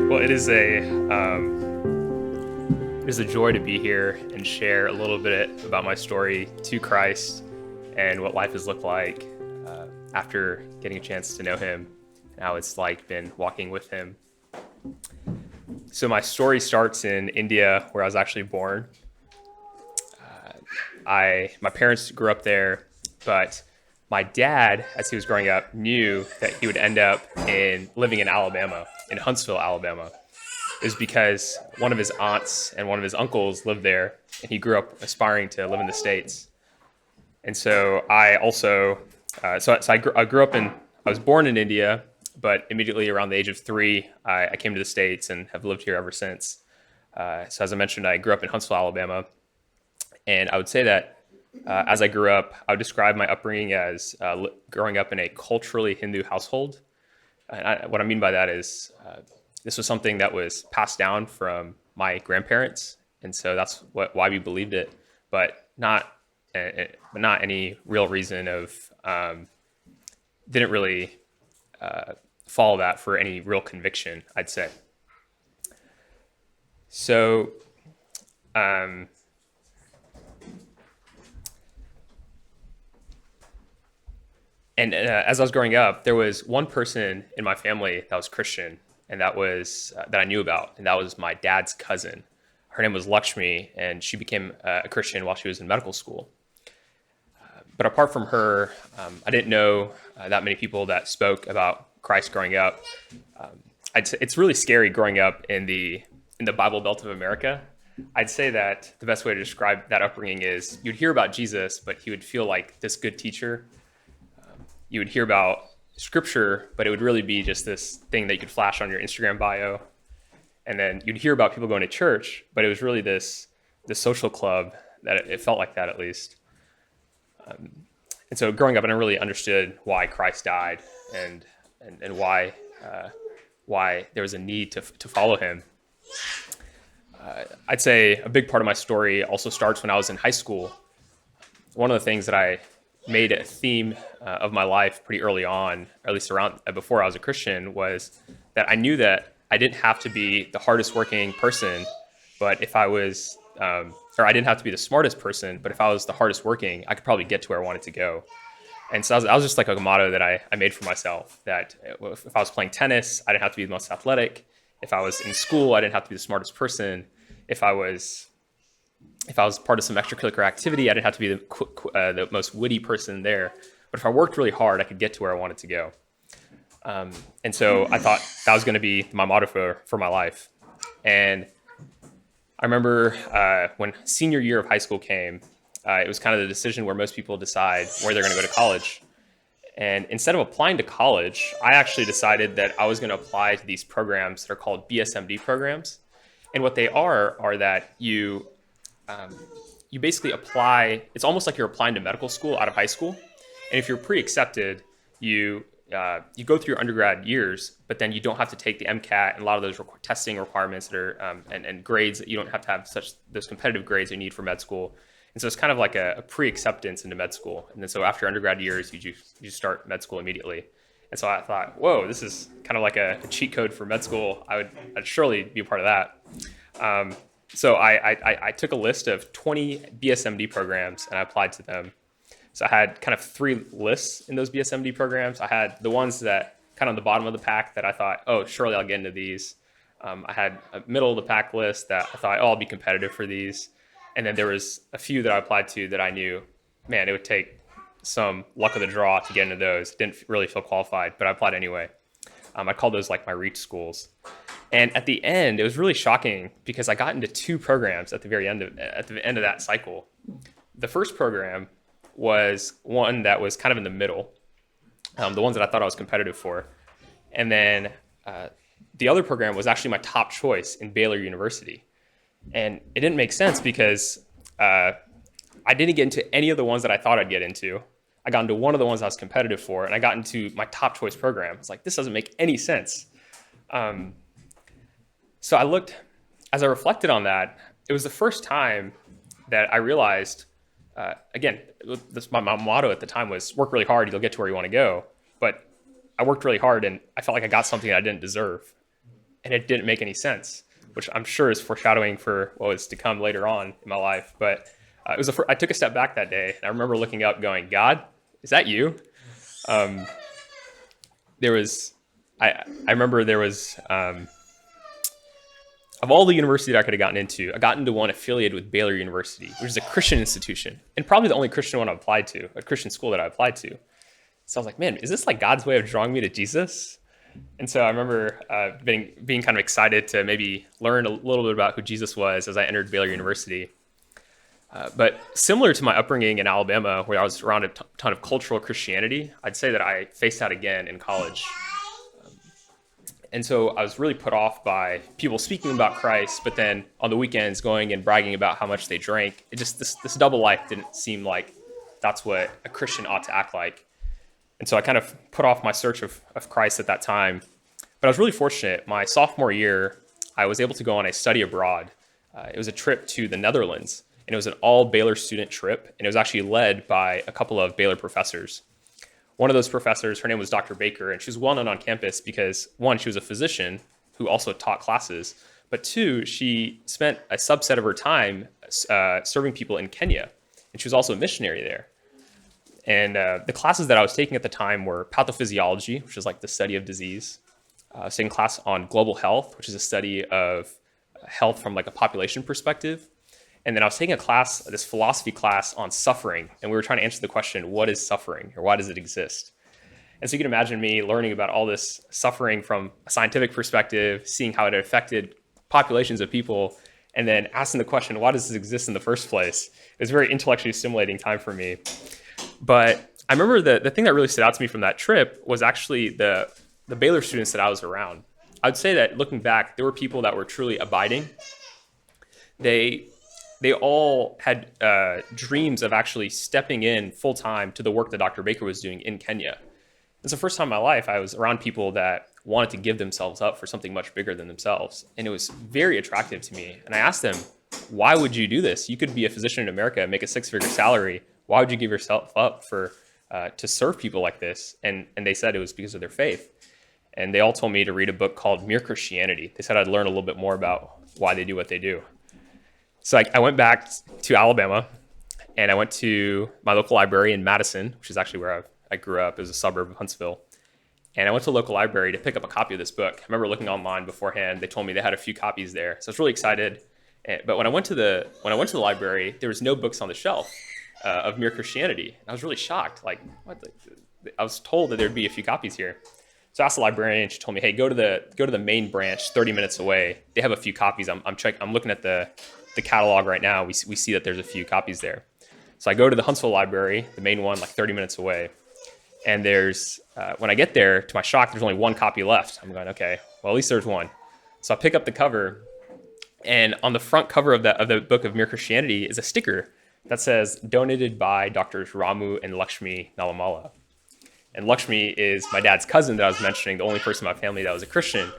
Well, it is a joy to be here and share a little bit about my story to Christ and what life has looked like after getting a chance to know Him and how it's like been walking with Him. So my story starts in India, where I was actually born. My parents grew up there, but my dad, as he was growing up, knew that he would end up living in Alabama, in Huntsville, Alabama. It was because one of his aunts and one of his uncles lived there, and he grew up aspiring to live in the States. And so I also, I grew up I was born in India, but immediately around the age of 3, I came to the States and have lived here ever since. So as I mentioned, I grew up in Huntsville, Alabama. And I would say that as I grew up, I would describe my upbringing as growing up in a culturally Hindu household. And what I mean by that is this was something that was passed down from my grandparents, and so that's why we believed it, but not any real reason of didn't really follow that for any real conviction, I'd say. So. And as I was growing up, there was one person in my family that was Christian, and that I knew about, and that was my dad's cousin. Her name was Lakshmi, and she became a Christian while she was in medical school. But apart from her, I didn't know that many people that spoke about Christ growing up. It's really scary growing up in the Bible Belt of America. I'd say that the best way to describe that upbringing is you'd hear about Jesus, but he would feel like this good teacher. You would hear about scripture, but it would really be just this thing that you could flash on your Instagram bio. And then you'd hear about people going to church, but it was really this social club that it felt like that, at least. And so growing up, I never really understood why Christ died and why there was a need to follow him. I'd say a big part of my story also starts when I was in high school. One of the things that I made a theme of my life pretty early on, or at least around before I was a Christian, was that I knew that I didn't have to be the hardest working person, but if I was, or I didn't have to be the smartest person, but if I was the hardest working, I could probably get to where I wanted to go. And so that was just like a motto that I made for myself, that if I was playing tennis, I didn't have to be the most athletic. If I was in school, I didn't have to be the smartest person. If I was part of some extracurricular activity, I didn't have to be the most witty person there. But if I worked really hard, I could get to where I wanted to go. And so I thought that was going to be my motto for my life. And I remember when senior year of high school came, it was kind of the decision where most people decide where they're going to go to college. And instead of applying to college, I actually decided that I was going to apply to these programs that are called BSMD programs. And what they are that you basically apply. It's almost like you're applying to medical school out of high school. And if you're pre-accepted, you go through your undergrad years, but then you don't have to take the MCAT and a lot of those testing requirements that are and grades that you don't have to have those competitive grades you need for med school. And so it's kind of like a pre-acceptance into med school. And then so after undergrad years, you start med school immediately. And so I thought, whoa, this is kind of like a cheat code for med school. I'd surely be a part of that. So I took a list of 20 BSMD programs and I applied to them. So I had kind of 3 lists in those BSMD programs. I had the ones that kind of on the bottom of the pack that I thought, oh, surely I'll get into these. I had a middle of the pack list that I thought, oh, I'll be competitive for these. And then there was a few that I applied to that I knew, man, it would take some luck of the draw to get into those. Didn't really feel qualified, but I applied anyway. I called those like my reach schools. And at the end, it was really shocking because I got into 2 programs at the end of that cycle. The first program was one that was kind of in the middle, the ones that I thought I was competitive for. And then the other program was actually my top choice in Baylor University. And it didn't make sense because I didn't get into any of the ones that I thought I'd get into. I got into one of the ones I was competitive for, and I got into my top choice program. It's like, this doesn't make any sense. So as I reflected on that, it was the first time that I realized, again, my motto at the time was work really hard, you'll get to where you want to go. But I worked really hard and I felt like I got something I didn't deserve. and it didn't make any sense, which I'm sure is foreshadowing for what was to come later on in my life. But I took a step back that day, and I remember looking up going, God, is that you? Um, I remember there was, of all the universities I could have gotten into, I got into one affiliated with Baylor University, which is a Christian institution, and probably the only Christian one I applied to, a Christian school that I applied to. So I was like, man, is this like God's way of drawing me to Jesus? And so I remember being kind of excited to maybe learn a little bit about who Jesus was as I entered Baylor University. But similar to my upbringing in Alabama, where I was around a ton of cultural Christianity, I'd say that I faced that again in college. And so I was really put off by people speaking about Christ, but then on the weekends going and bragging about how much they drank. It just, this double life didn't seem like that's what a Christian ought to act like. And so I kind of put off my search of Christ at that time. But I was really fortunate. My sophomore year, I was able to go on a study abroad. It was a trip to the Netherlands, and it was an all Baylor student trip, and it was actually led by a couple of Baylor professors. One of those professors, her name was Dr. Baker, and she was well known on campus because, one, she was a physician who also taught classes, but two, she spent a subset of her time serving people in Kenya, and she was also a missionary there. And the classes that I was taking at the time were pathophysiology, which is like the study of disease. I was taking a class on global health, which is a study of health from like a population perspective. And then I was taking a class, this philosophy class on suffering, and we were trying to answer the question, what is suffering, or why does it exist? And so you can imagine me learning about all this suffering from a scientific perspective, seeing how it affected populations of people, and then asking the question, why does this exist in the first place? It was a very intellectually stimulating time for me. But I remember the thing that really stood out to me from that trip was actually the Baylor students that I was around. I would say that looking back, there were people that were truly abiding. They all had dreams of actually stepping in full time to the work that Dr. Baker was doing in Kenya. It's the first time in my life I was around people that wanted to give themselves up for something much bigger than themselves. And it was very attractive to me. And I asked them, why would you do this? You could be a physician in America and make a 6-figure salary. Why would you give yourself up to serve people like this? And they said it was because of their faith. And they all told me to read a book called Mere Christianity. They said I'd learn a little bit more about why they do what they do. So I went back to Alabama, and I went to my local library in Madison, which is actually where I grew up. It was a suburb of Huntsville. And I went to the local library to pick up a copy of this book. I remember looking online beforehand. They told me they had a few copies there. So I was really excited. But when I went to the library, there was no books on the shelf of Mere Christianity. And I was really shocked. Like, what? I was told that there'd be a few copies here. So I asked the librarian, and she told me, hey, go to the main branch 30 minutes away. They have a few copies. I'm looking at the catalog right now. We see that there's a few copies there. So I go to the Huntsville library, the main one, like 30 minutes away. And there's, when I get there, to my shock, there's only one copy left. I'm going, okay, well, at least there's one. So I pick up the cover, and on the front cover of the book of Mere Christianity is a sticker that says, donated by Drs. Ramu and Lakshmi Nalamala. And Lakshmi is my dad's cousin that I was mentioning, the only person in my family that was a Christian.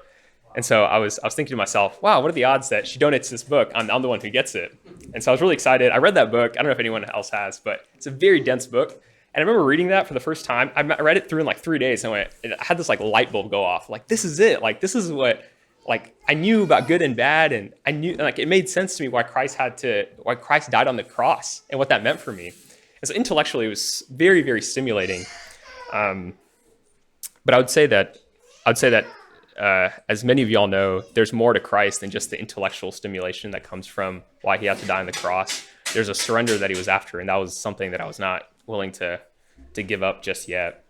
And so I was thinking to myself, wow, what are the odds that she donates this book? I'm the one who gets it. And so I was really excited. I read that book. I don't know if anyone else has, but it's a very dense book. And I remember reading that for the first time. I read it through in like 3 days, and I had this like light bulb go off. Like, this is it. Like, this is what, like, I knew about good and bad, and I knew, like, it made sense to me why Christ died on the cross and what that meant for me. And so intellectually, it was very, very stimulating. But I would say that as many of y'all know, there's more to Christ than just the intellectual stimulation that comes from why he had to die on the cross. There's a surrender that he was after, and that was something that I was not willing to give up just yet.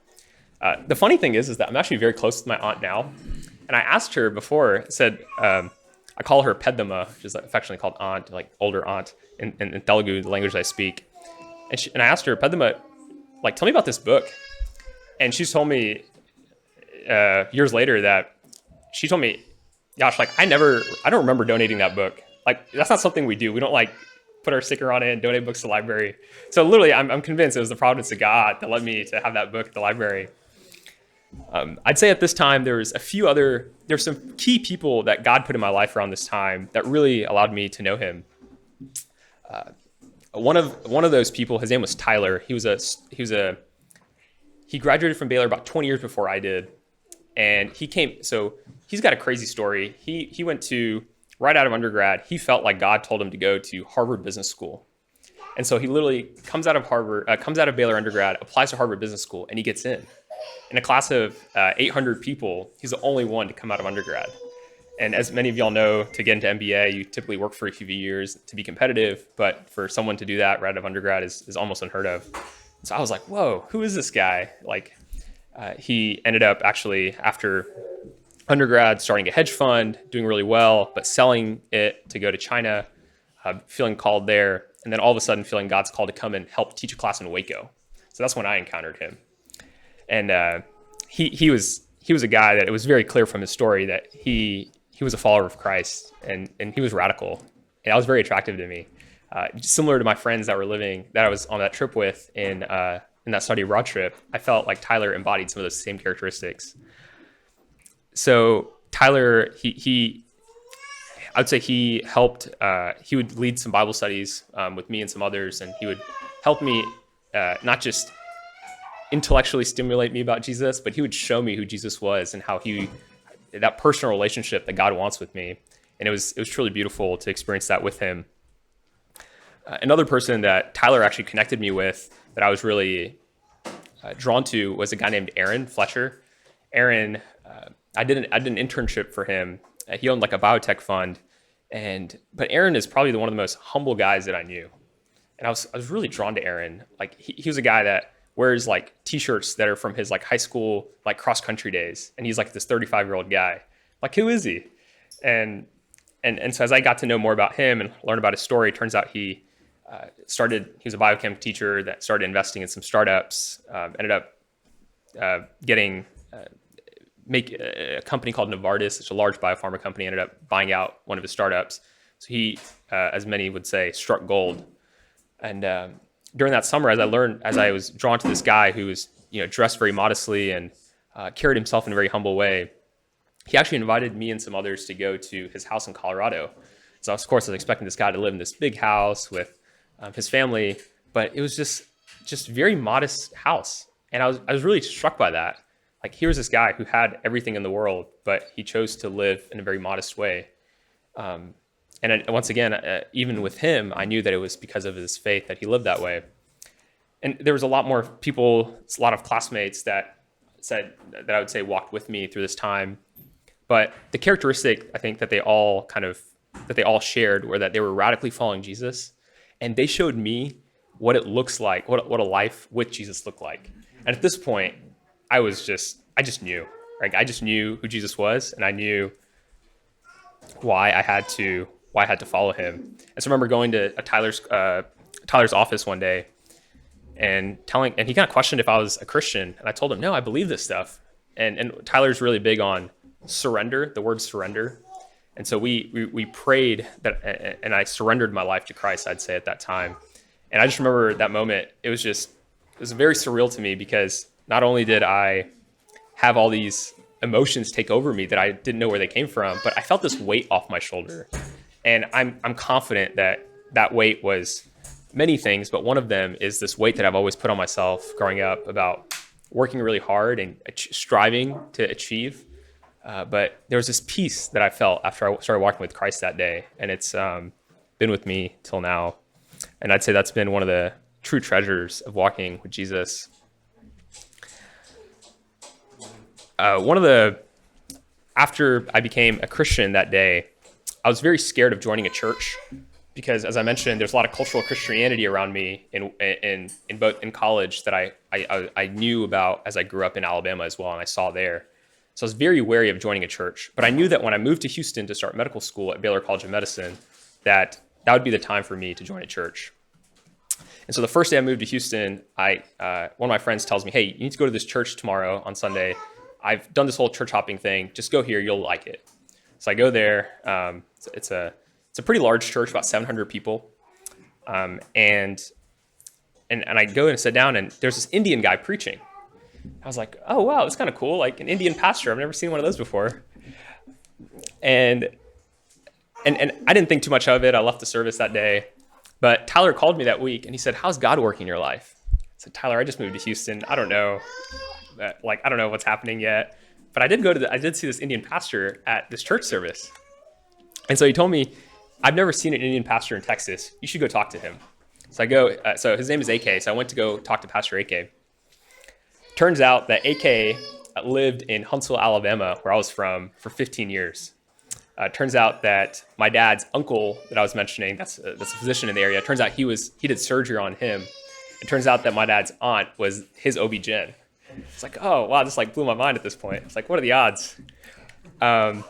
The funny thing is that I'm actually very close to my aunt now, and I asked her before. I call her Peddama, which is affectionately called aunt, like older aunt in Telugu, the language I speak. And I asked her, Peddama, like, tell me about this book. And she told me years later that she told me, gosh, like, I don't remember donating that book. Like, that's not something we do. We don't like put our sticker on it and donate books to the library. So literally, I'm convinced it was the providence of God that led me to have that book at the library. I'd say at this time, there's some key people that God put in my life around this time that really allowed me to know him. One of those people, his name was Tyler. He graduated from Baylor about 20 years before I did. And he's got a crazy story. He went to, right out of undergrad, he felt like God told him to go to Harvard Business School. And so he literally comes out of Baylor undergrad, applies to Harvard Business School, and he gets in. In a class of 800 people, he's the only one to come out of undergrad. And as many of y'all know, to get into MBA, you typically work for a few years to be competitive. But for someone to do that right out of undergrad is almost unheard of. So I was like, whoa, who is this guy? He ended up actually, after undergrad, starting a hedge fund, doing really well, but selling it to go to China, feeling called there, and then all of a sudden feeling God's call to come and help teach a class in Waco. So that's when I encountered him. And he was a guy that it was very clear from his story that he was a follower of Christ, and he was radical. And that was very attractive to me. Similar to my friends that I was on that trip with in that study abroad trip, I felt like Tyler embodied some of those same characteristics. So Tyler, I would say he helped, he would lead some Bible studies with me and some others, and he would help me not just intellectually stimulate me about Jesus, but he would show me who Jesus was and how that personal relationship that God wants with me. And it was truly beautiful to experience that with him. Another person that Tyler actually connected me with that I was really drawn to was a guy named Aaron Fletcher. Aaron, I did an internship for him. He owned like a biotech fund, but Aaron is probably one of the most humble guys that I knew. And I was really drawn to Aaron. Like he was a guy that wears like t-shirts that are from his like high school like cross country days, and he's like this 35-year-old guy. Like, who is he? And so as I got to know more about him and learn about his story, it turns out he was a biochem teacher that started investing in some startups, ended up make a company called Novartis. It's a large biopharma company, ended up buying out one of his startups. So he, as many would say, struck gold. And during that summer, as I was drawn to this guy who was, dressed very modestly and carried himself in a very humble way, he actually invited me and some others to go to his house in Colorado. So of course I was expecting this guy to live in this big house with his family, but it was just very modest house. And I was really struck by that. Like, here was this guy who had everything in the world, but he chose to live in a very modest way. Once again, even with him, I knew that it was because of his faith that he lived that way. And there was a lot more people, a lot of classmates that I would say walked with me through this time. But the characteristic, I think, that they all shared were that they were radically following Jesus, and they showed me what it looks like, what a life with Jesus looked like. And at this point, I just knew. Like, I just knew who Jesus was, and I knew why I had to follow him. And so I remember going to Tyler's office one day and he kind of questioned if I was a Christian, and I told him, no, I believe this stuff. And Tyler's really big on surrender, the word surrender. And so we prayed that, and I surrendered my life to Christ, I'd say, at that time. And I just remember that moment. It was very surreal to me, because not only did I have all these emotions take over me that I didn't know where they came from, but I felt this weight off my shoulder. And I'm confident that weight was many things, but one of them is this weight that I've always put on myself growing up about working really hard and striving to achieve. But there was this peace that I felt after I started walking with Christ that day, and it's been with me till now. And I'd say that's been one of the true treasures of walking with Jesus. After I became a Christian that day, I was very scared of joining a church, because, as I mentioned, there's a lot of cultural Christianity around me in college that I knew about as I grew up in Alabama as well, and I saw there. So I was very wary of joining a church. But I knew that when I moved to Houston to start medical school at Baylor College of Medicine, that would be the time for me to join a church. And so the first day I moved to Houston, one of my friends tells me, hey, you need to go to this church tomorrow on Sunday. I've done this whole church hopping thing. Just go here. You'll like it. So I go there. It's a pretty large church, about 700 people. And I go and sit down, and there's this Indian guy preaching. I was like, oh, wow, it's kind of cool. Like, an Indian pastor. I've never seen one of those before. And I didn't think too much of it. I left the service that day. But Tyler called me that week, and he said, how's God working in your life? I said, Tyler, I just moved to Houston. I don't know. I don't know what's happening yet. But I did see this Indian pastor at this church service. And so he told me, I've never seen an Indian pastor in Texas. You should go talk to him. So I go, so his name is AK. So I went to go talk to Pastor AK. Turns out that AK lived in Huntsville, Alabama, where I was from, for 15 years. Turns out that my dad's uncle that I was mentioning, that's a physician in the area, turns out he did surgery on him. It turns out that my dad's aunt was his OB-GYN. It's like, oh, wow, this like blew my mind at this point. It's like, what are the odds? And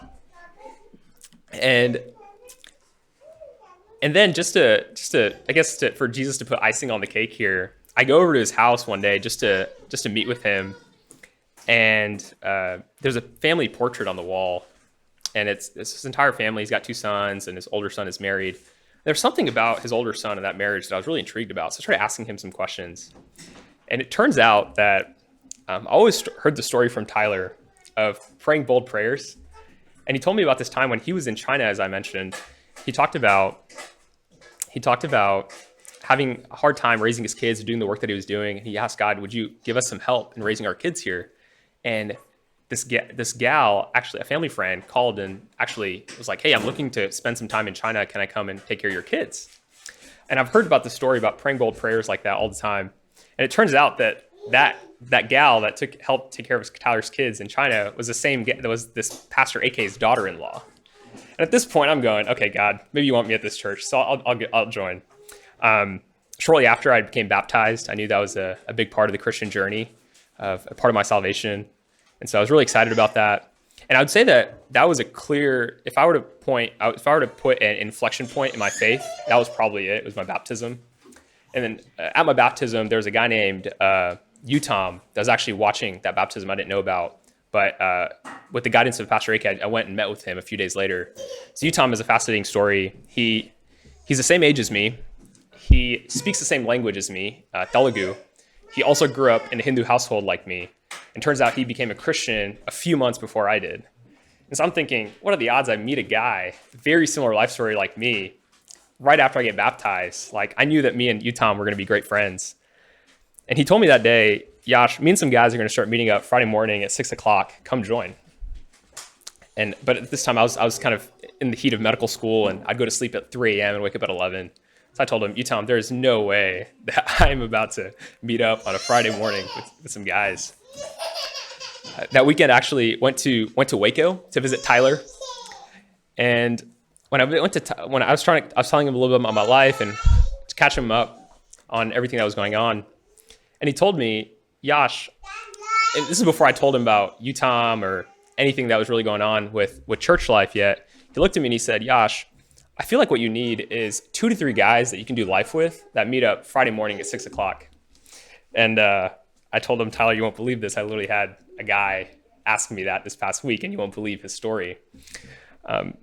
then just to for Jesus to put icing on the cake here, I go over to his house one day just to meet with him, and there's a family portrait on the wall, and it's his entire family. He's got 2 sons, and his older son is married. There's something about his older son and that marriage that I was really intrigued about, so I started asking him some questions, and it turns out that I always heard the story from Tyler of praying bold prayers, and he told me about this time when he was in China, as I mentioned. He talked about having a hard time raising his kids, doing the work that he was doing. And he asked God, would you give us some help in raising our kids here? And this gal, actually a family friend, called and actually was like, hey, I'm looking to spend some time in China. Can I come and take care of your kids? And I've heard about the story about praying bold prayers like that all the time. And it turns out that gal that helped take care of Tyler's kids in China was the same that was this Pastor AK's daughter-in-law. And at this point, I'm going, okay, God, maybe you want me at this church, so I'll join. Shortly after I became baptized, I knew that was a big part of the Christian journey, a part of my salvation. And so I was really excited about that. And I would say that was a clear, if I were to put an inflection point in my faith, that was probably it. It was my baptism. And then at my baptism, there was a guy named Utom that was actually watching that baptism I didn't know about. But with the guidance of Pastor AK, I went and met with him a few days later. So Utom is a fascinating story. He's the same age as me. He speaks the same language as me, Telugu. He also grew up in a Hindu household like me. And turns out he became a Christian a few months before I did. And so I'm thinking, what are the odds I meet a guy, very similar life story like me, right after I get baptized? Like, I knew that me and Utom were going to be great friends. And he told me that day, Yash, me and some guys are going to start meeting up Friday morning at 6 o'clock. Come join. But at this time, I was kind of in the heat of medical school, and I'd go to sleep at 3 a.m. and wake up at 11. So I told him, Utom, there's no way that I'm about to meet up on a Friday morning with some guys. That weekend, I actually went to Waco to visit Tyler. And when I was telling him a little bit about my life and to catch him up on everything that was going on. And he told me, Yash, and this is before I told him about Utom or anything that was really going on with church life yet. He looked at me and he said, Yash, I feel like what you need is 2 to 3 guys that you can do life with that meet up Friday morning at 6 o'clock. And I told him, Tyler, you won't believe this. I literally had a guy ask me that this past week, and you won't believe his story.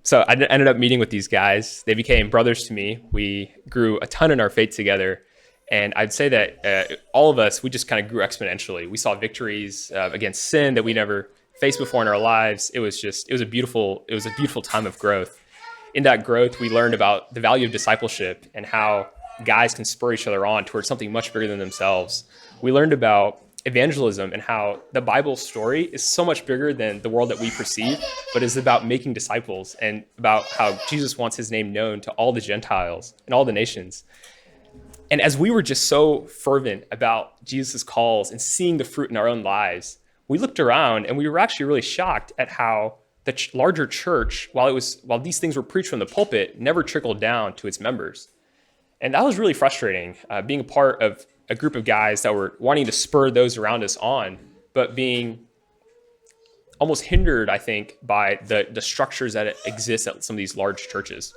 So I ended up meeting with these guys. They became brothers to me. We grew a ton in our faith together. And I'd say that all of us, we just kind of grew exponentially. We saw victories against sin that we never faced before in our lives. It was a beautiful time of growth. In that growth, we learned about the value of discipleship and how guys can spur each other on towards something much bigger than themselves. We learned about evangelism and how the Bible story is so much bigger than the world that we perceive, but is about making disciples and about how Jesus wants his name known to all the Gentiles and all the nations. And as we were just so fervent about Jesus' calls and seeing the fruit in our own lives, we looked around and we were actually really shocked at how the larger church, while these things were preached from the pulpit, never trickled down to its members. And that was really frustrating, being a part of a group of guys that were wanting to spur those around us on, but being almost hindered, I think, by the structures that exist at some of these large churches.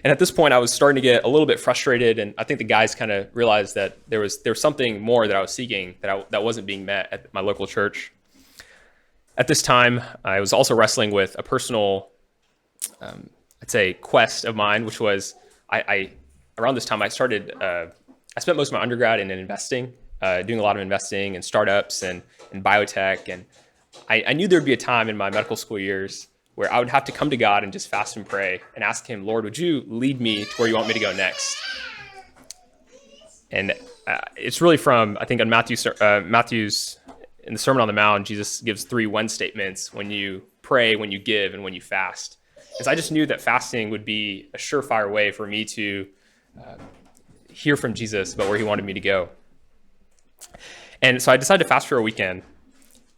And at this point, I was starting to get a little bit frustrated, and I think the guys kind of realized that there was something more that I was seeking that wasn't being met at my local church. At this time, I was also wrestling with a personal, I'd say, quest of mine, which was around this time I started. I spent most of my undergrad in investing, doing a lot of investing in startups and biotech, and I knew there'd be a time in my medical school years where I would have to come to God and just fast and pray and ask him, Lord, would you lead me to where you want me to go next? And it's really from, I think, on Matthew's in the Sermon on the Mount, Jesus gives 3 when statements: when you pray, when you give, and when you fast. And so I just knew that fasting would be a surefire way for me to hear from Jesus about where he wanted me to go. And so I decided to fast for a weekend.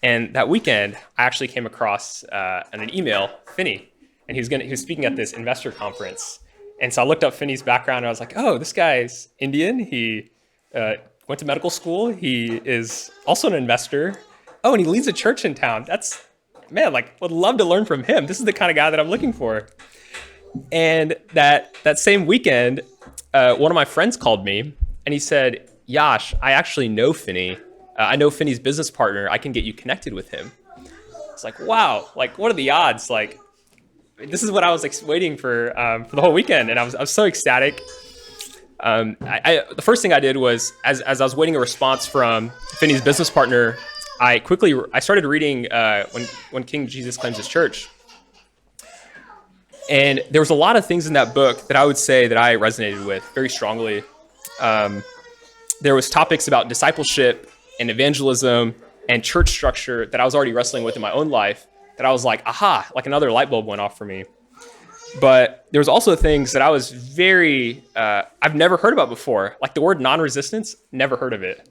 And that weekend, I actually came across an email, Finney, and he was speaking at this investor conference. And so I looked up Finney's background, and I was like, oh, this guy's Indian. He went to medical school. He is also an investor. Oh, and he leads a church in town. Would love to learn from him. This is the kind of guy that I'm looking for. And that same weekend, one of my friends called me, and he said, Yash, I actually know Finney. I know Finney's business partner. I can get you connected with him. It's like, wow, like, what are the odds? Like, this is what I was waiting for the whole weekend. And I was so ecstatic. The first thing I did was, as I was waiting a response from Finney's business partner, I started reading when King Jesus Claims His Church. And there was a lot of things in that book that I would say that I resonated with very strongly. There was topics about discipleship and evangelism and church structure that I was already wrestling with in my own life, that I was like, aha, like another light bulb went off for me. But there was also things that I was I've never heard about before. Like the word non-resistance, never heard of it.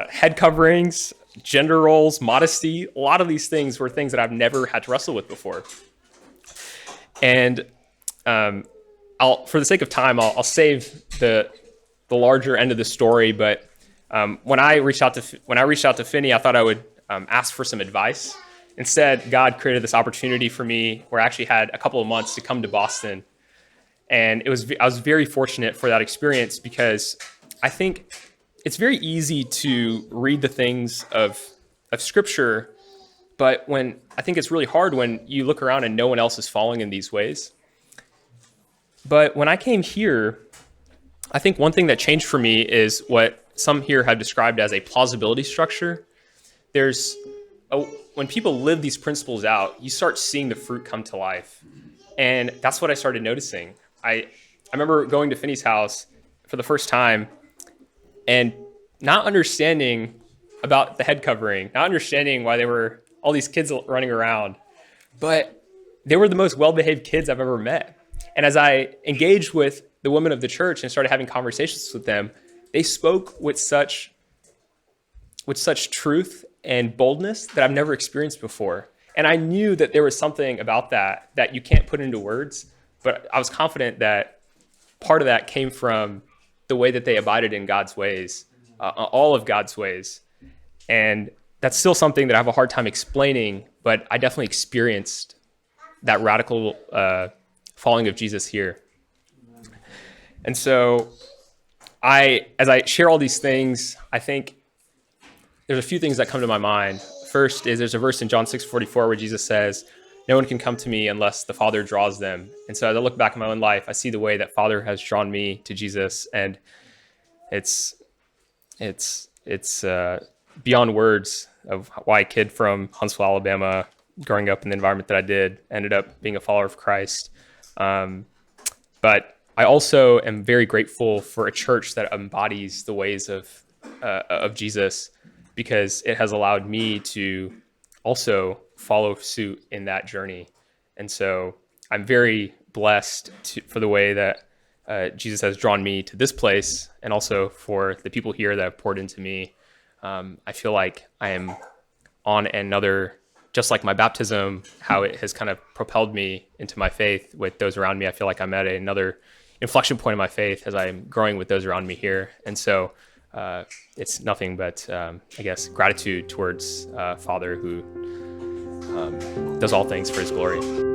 Head coverings, gender roles, modesty, a lot of these things were things that I've never had to wrestle with before. And for the sake of time, I'll save the larger end of the story. But when I reached out to Finney, I thought I would ask for some advice. Instead, God created this opportunity for me where I actually had a couple of months to come to Boston. And I was very fortunate for that experience, because I think it's very easy to read the things of Scripture, but I think it's really hard when you look around and no one else is following in these ways. But when I came here, I think one thing that changed for me is what some here have described as a plausibility structure. When people live these principles out, you start seeing the fruit come to life. And that's what I started noticing. I remember going to Finney's house for the first time and not understanding about the head covering, not understanding why there were all these kids running around, but they were the most well-behaved kids I've ever met. And as I engaged with the women of the church and started having conversations with them, they spoke with such truth and boldness that I've never experienced before. And I knew that there was something about that you can't put into words, but I was confident that part of that came from the way that they abided in God's ways, all of God's ways. And that's still something that I have a hard time explaining, but I definitely experienced that radical following of Jesus here. And so as I share all these things, I think there's a few things that come to my mind. First is there's a verse in John 6:44 where Jesus says, no one can come to me unless the Father draws them. And so as I look back at my own life, I see the way that Father has drawn me to Jesus, and it's beyond words of why a kid from Huntsville, Alabama, growing up in the environment that I did, ended up being a follower of Christ. But I also am very grateful for a church that embodies the ways of Jesus, because it has allowed me to also follow suit in that journey. And so I'm very blessed for the way that Jesus has drawn me to this place, and also for the people here that have poured into me. I feel like I am on another, just like my baptism, how it has kind of propelled me into my faith with those around me. I feel like I'm at another inflection point in my faith as I'm growing with those around me here. And so it's nothing but, I guess, gratitude towards Father who does all things for his glory.